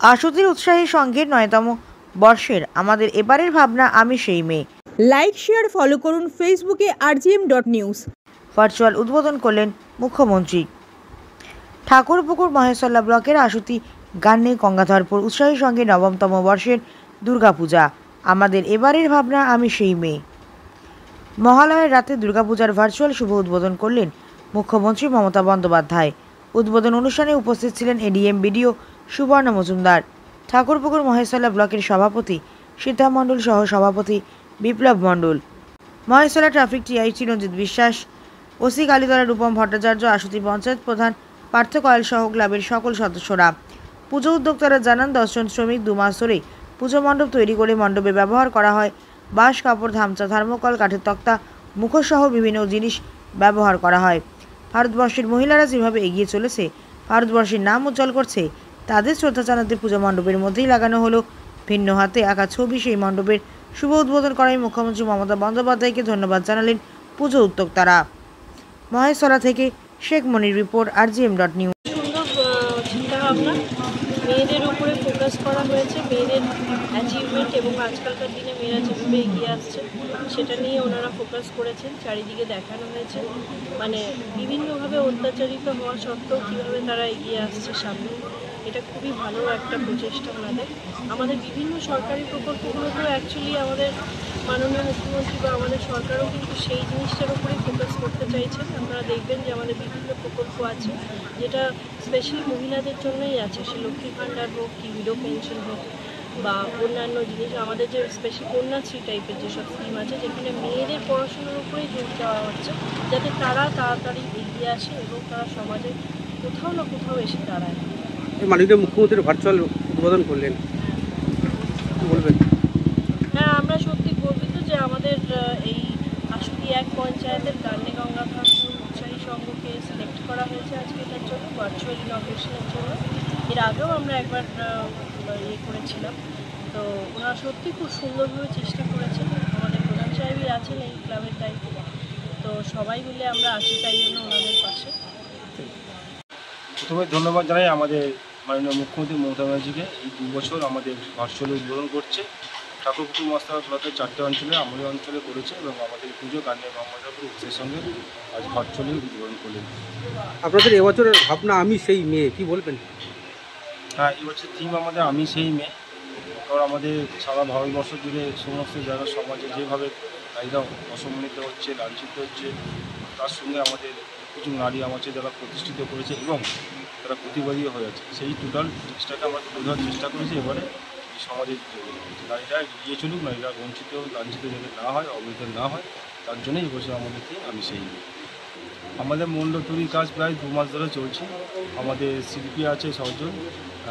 আশুতির উৎসাহী সঙ্গে ৯তম বর্ষের আমাদের এবারের ভাবনা আমি সেই মেয়ে। লাইক শেয়ার ফলো করুন ফেসবুকে rgm.news। ভার্চুয়াল উদ্বোধন করলেন মুখ্যমন্ত্রী। ঠাকুরপুকুর মহেশতলা ব্লকের আশুতি গান্নে গঙ্গাধরপুর উৎসাহী সঙ্গে ৯তম বর্ষের দুর্গাপূজা আমাদের এবারের ভাবনা আমি সেই মেয়ে। মহালয়ের রাতে দুর্গাপূজার ভার্চুয়াল শুভ উদ্বোধন করলেন মুখ্যমন্ত্রী মমতা বন্দ্যোপাধ্যায়। উদ্বোধন অনুষ্ঠানে উপস্থিত ছিলেন এডিএম বিডিও সুবর্ণ মজুমদার, ঠাকুরপুকুর মহেশতলা ব্লকের সভাপতি সীতা মণ্ডল সহ সভাপতি বিপ্লব মণ্ডল, মহেশতলা ট্রাফিক টিআই চিরঞ্জিত বিশ্বাস, ওসি কালীতলা রূপম ভট্টাচার্য, আশুতি পঞ্চায়েত প্রধান পার্থ কয়াল সহ ক্লাবের সকল সদস্যরা। পুজো উদ্যোক্তারা জানান ১০ জন শ্রমিক ২ মাস ধরে পুজো মণ্ডপ তৈরি করে মণ্ডপে ব্যবহার করা হয় বাঁশ, কাপড়, ধামচা, থার্মোকল, কাঠের তক্তা, মুখোশসহ বিভিন্ন জিনিস ব্যবহার করা হয়। ভারতবর্ষের মহিলারা যেভাবে এগিয়ে চলেছে, ভারতবর্ষের নাম উজ্জ্বল করছে, তাদের শ্রদ্ধা জানাতে পুজো মণ্ডপের মধ্যেই লাগানো হলো ভিন্ন হাতে আঁকা ছবি। সেই মণ্ডপের শুভ উদ্বোধন করায় মুখ্যমন্ত্রী মমতা বন্দ্যোপাধ্যায়কে ধন্যবাদ জানালেন পুজো উদ্যোক্তারা। মহেশতলা থেকে শেখ মনির রিপোর্ট, rgm.news। সুন্দর চিন্তাভাবনা, মেয়েদের উপরে ফোকাস করা হয়েছে, মেয়েদের অ্যাচিভমেন্ট এবং আজকালকার দিনে মেয়েরা যেভাবে এগিয়ে আসছে সেটা নিয়ে ওনারা ফোকাস করেছেন। চারিদিকে দেখানো হয়েছে মানে বিভিন্নভাবে অত্যাচারিত হওয়া সত্ত্বেও কীভাবে তারা এগিয়ে আসছে সামনে। এটা খুবই ভালো একটা প্রচেষ্টা ওনাদের। আমাদের বিভিন্ন সরকারি প্রকল্পগুলোতেও অ্যাকচুয়ালি আমাদের মাননীয় মুখ্যমন্ত্রী বা আমাদের সরকারও কিন্তু সেই জিনিসটার উপরেই ফোকাস করতে চাইছেন। আপনারা দেখবেন যে আমাদের বিভিন্ন প্রকল্প আছে যেটা স্পেশালি মহিলাদের জন্যই আছে, সে লক্ষ্মী ভাণ্ডার হোক কি উইডো পেনশন হোক বা অন্যান্য জিনিস। আমাদের যে স্পেশাল কন্যাশ্রী টাইপের যেসব স্কিম আছে যেখানে মেয়েদের পড়াশোনার উপরেই জোর দেওয়া হচ্ছে যাতে তারা তাড়াতাড়ি এগিয়ে আসে এবং তারা সমাজে কোথাও না কোথাও এসে দাঁড়ায়। মাননীয় মুখ্যমন্ত্রী ভার্চুয়াল উদ্বোধন করলেন, বলবেন? হ্যাঁ, আমরা সত্যি গর্বিত যে আমাদের এই আশুতি এক পঞ্চায়েতের গান্নে গঙ্গাধরপুর উৎসাহী সংঘকে সিলেক্ট করা হয়েছে আজকে এটার জন্য, ভার্চুয়াল ইনগ্রেশনের জন্য। এর আগেও আমরা একবার করেছিলাম। তো ওনারা সত্যি খুব সুন্দরভাবে চেষ্টা করেছেন। আমাদের প্রধান সাহেবই আছেন এই ক্লাবের দায়িত্বে, তো সবাই মিলে আমরা আছি তাই জন্য ওনাদের পাশে। প্রথমে ধন্যবাদ জানাই আমাদের মাননীয় মুখ্যমন্ত্রী মমতা ব্যানার্জিকে। এই 2 বছর আমাদের ভার্চুয়ালি উদ্বোধন করছে। ঠাকুরপুকুর মহেশতলা ব্লকের 4টে অঞ্চলে আমাদের অঞ্চলে করেছে এবং আমাদের পুজো গান্নে গঙ্গাধরপুর উৎসবের সঙ্গে আজ ভার্চুয়ালি উদ্বোধন করলেন। আপনাদের এবছরের ভাবনা আমি সেই মেয়ে, কি বলবেন? হ্যাঁ, এবছর থিম আমাদের আমি সেই মেয়ে। কারণ আমাদের সারা ভারতবর্ষ জুড়ে সমস্ত জায়গার সমাজে যেভাবে নারীরা অসম্মানিত হচ্ছে, লাঞ্ছিত হচ্ছে, তার সঙ্গে আমাদের কিছু নারী আমাকে যারা প্রতিষ্ঠিত করেছে এবং তারা প্রতিবাদীও হয়ে আছে, সেই টোটাল জিনিসটাকে আমরা তুলে ধরার চেষ্টা করেছি। এবারে এই সমাজের নারীরা এগিয়ে চলুক, নারীরা বঞ্চিত লাঞ্ছিত যাতে না হয়, অবহেলিত না হয়, তার জন্যই এবছর আমাদেরকে আমি সেই মেয়ে। আমাদের মণ্ডপ তৈরির কাজ প্রায় 2 মাস ধরে চলছে। আমাদের শিল্পী আছে 6 জন,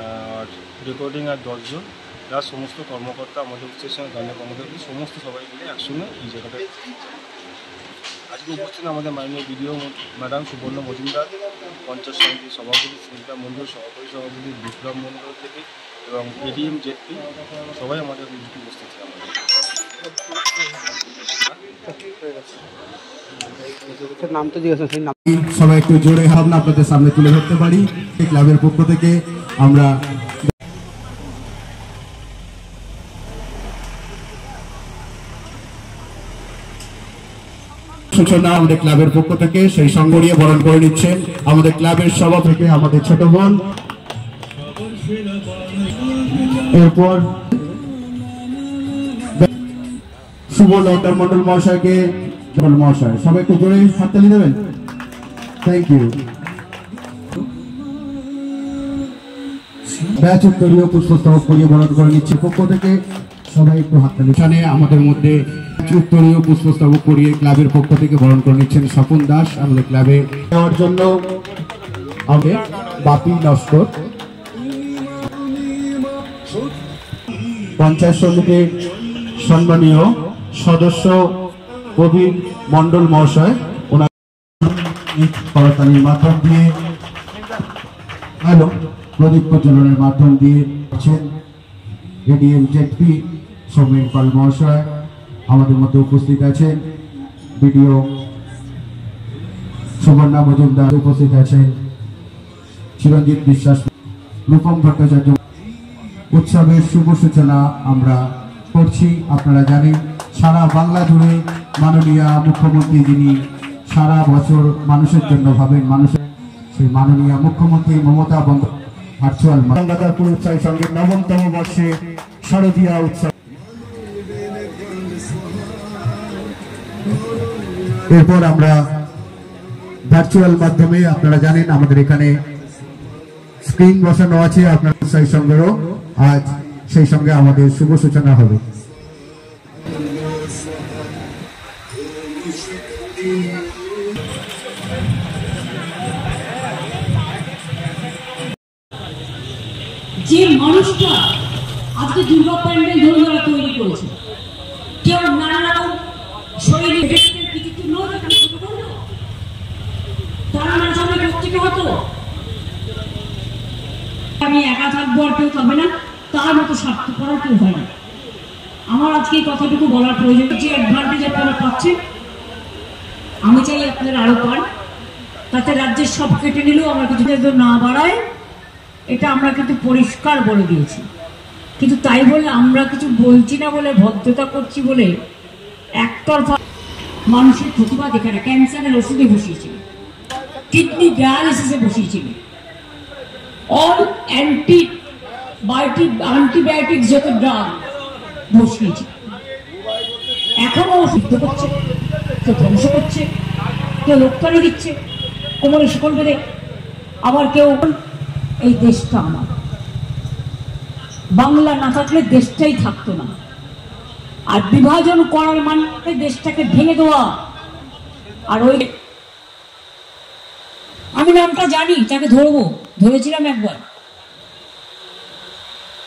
আর রেকর্ডিং আর 10 জন, যারা সমস্ত কর্মকর্তা আমাদের উৎসের সঙ্গে গানে কর্মকর্তা সমস্ত সবাই মিলে একসঙ্গে এই জায়গাটা। আজকে উপস্থিত আমাদের মাননীয় বিডিও ম্যাডাম সুবর্ণ মজুমদার, পঞ্চায়েত সমিতির সভাপতি সুনিতা মণ্ডল, সহকারী সভাপতি বিপ্লব মণ্ডল থেকে এবং এডিএম জেপি সবাই আমাদের উপস্থিত ছিল। নাম তো জিজ্ঞাসা, সেই নাম সবাই একটু জোরে ভাবনা আপনাদের সামনে তুলে ধরতে পারি। ক্লাবের পক্ষ থেকে আমরা সূচনা আমাদের ক্লাবের পক্ষ থেকে সেই সঙ্গে বরণ করে নিচ্ছেন আমাদের ক্লাবের সভা থেকে আমাদের ছোট বোন। এরপর সুবর্ণ মন্ডল মহাশয়কে, মহাশয় সবাই একটু জোরে হাততালি দেবেন। Thank you. ব্যাচ উত্তরীয় পুষ্পস্তবক করিয়ে বরণ করে নিচ্ছে পক্ষ থেকে সবাই একটু হাততালি। এখানে আমাদের মধ্যে উত্তরীয় পুষ্পস্তবক করিয়ে ক্লাবের পক্ষ থেকে বরণ করে নিচ্ছেন স্বপন দাস। আমাদের ক্লাবে নেওয়ার জন্য আমাদের বাপি লস্কর, পঞ্চায়েত সমিতির সম্মানীয় সদস্য কবির মন্ডল মহাশয়, ওনার করতালির মাধ্যম দিয়ে প্রদীপ প্রজ্বলনের মাধ্যম দিয়ে এডিএম জেপি সৌমেন পাল মহাশয় আমাদের মধ্যে উপস্থিত আছেন। বিডিও সুবর্ণা মজুমদার উপস্থিত আছেন, চিরঞ্জিত বিশ্বাস, রূপম ভট্টাচার্য উৎসবের শুভ সূচনা আমরা করছি। আপনারা জানেন সারা বাংলা জুড়ে মাননীয় মুখ্যমন্ত্রী যিনি সারা বছর মানুষের জন্য ভাবেন, মানুষের সেই মাননীয় মুখ্যমন্ত্রী মমতা বন্দ্যোপাধ্যায় ভার্চুয়াল গঙ্গাধরপুর উৎসবের সঙ্গে ৯তম বর্ষে শারদীয়া উৎসব। এরপর আমরা ভার্চুয়াল মাধ্যমে, আপনারা জানেন আমাদের এখানে স্ক্রিন বসানো আছে আপনার উৎসবের সঙ্গেও আজ সেই সঙ্গে আমাদের শুভ সূচনা হবে। যে মানুষটা আজকে দুর্গা প্যান্ডেল ধরে ধরে তৈরি করেছে, কেউ নানা রকম শরীরে কিছু তারা না জানলে প্রত্যেকে হতো আমি একা থাকবো আর কেউ থাকবে না, তার মতো স্বার্থ করার কেউ হয় না। আমার আজকে এই কথাটুকু বলার প্রয়োজন, যে অ্যাডভান্টেজ আপনারা পাচ্ছেন আমি চাই আপনারা আরো পান, তাতে রাজ্যের সব কেটে নিলেও আমরা কিছু না বাড়ায়, এটা আমরা কিন্তু পরিষ্কার বলে দিয়েছি। কিন্তু তাই বলে আমরা কিছু বলছি না বলে, ভদ্রতা করছি বলে একতরফা মানুষের প্রতিবাদ এখানে ক্যান্সারের ওষুধে বসিয়েছিল, কিডনি ডায়ালিসিসে বসিয়েছিল, অল অ্যান্টিবায়োটিক যত ড্রাগ বসিয়েছে, এখনো সিদ্ধ করছে, কেউ ধ্বংস করছে, কেউ রোগকারি দিচ্ছে কোমরে শিকল বেঁধে, আবার কেউ এই দেশটা আমার, বাংলা না থাকলে দেশটাই থাকতো না। আর বিভাজন করার মানে দেশটাকে ভেঙে দেওয়া। আর ওই আমি নামটা জানি, তাকে ধরেছিলাম একবার।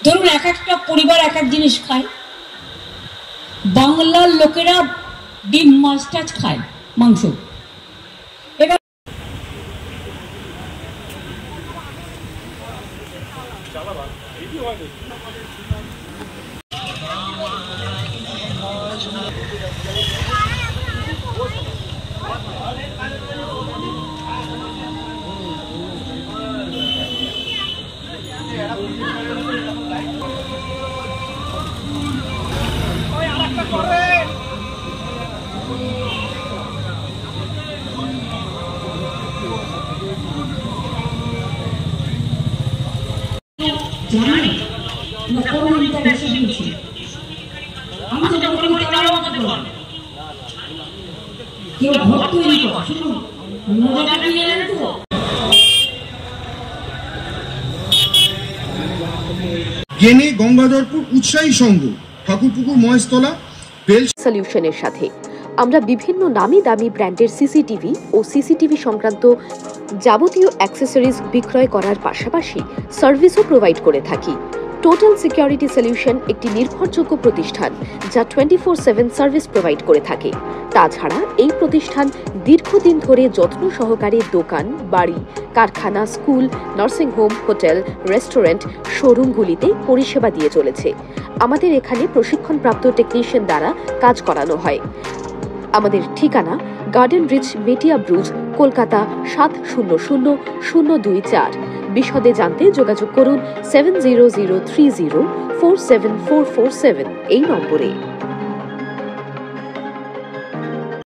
ধরুন এক একটা পরিবার এক এক জিনিস খায়, বাংলার লোকেরা ডিম মাছ টাছ খায়, মাংস। গেনে গঙ্গাধরপুর উৎসাহী সংঘ, ঠাকুরপুকুর মহেশতলা বেল সলিউশনের সাথে আমরা বিভিন্ন নামি দামি ব্র্যান্ডের সিসিটিভি ও সিসিটিভি সংক্রান্ত যাবতীয় অ্যাক্সেসরিজ বিক্রয় করার পাশাপাশি সার্ভিসও প্রোভাইড করে থাকি। টোটাল সিকিউরিটি সলিউশন একটি নির্ভরযোগ্য প্রতিষ্ঠান যা 24/7 সার্ভিস প্রোভাইড করে থাকে। তাছাড়া এই প্রতিষ্ঠান দীর্ঘদিন ধরে যত্ন সহকারে দোকান, বাড়ি, কারখানা, স্কুল, নার্সিংহোম, হোটেল, রেস্টুরেন্ট, শোরুমগুলিতে পরিষেবা দিয়ে চলেছে। আমাদের এখানে প্রশিক্ষণপ্রাপ্ত টেকনিশিয়ান দ্বারা কাজ করানো হয়। আমাদের ঠিকানা গার্ডেন রিচ, মেটিয়া ব্রুজ, কলকাতা 700024। বিশদে জানতে যোগাযোগ করুন 7003047447 এই নম্বরে।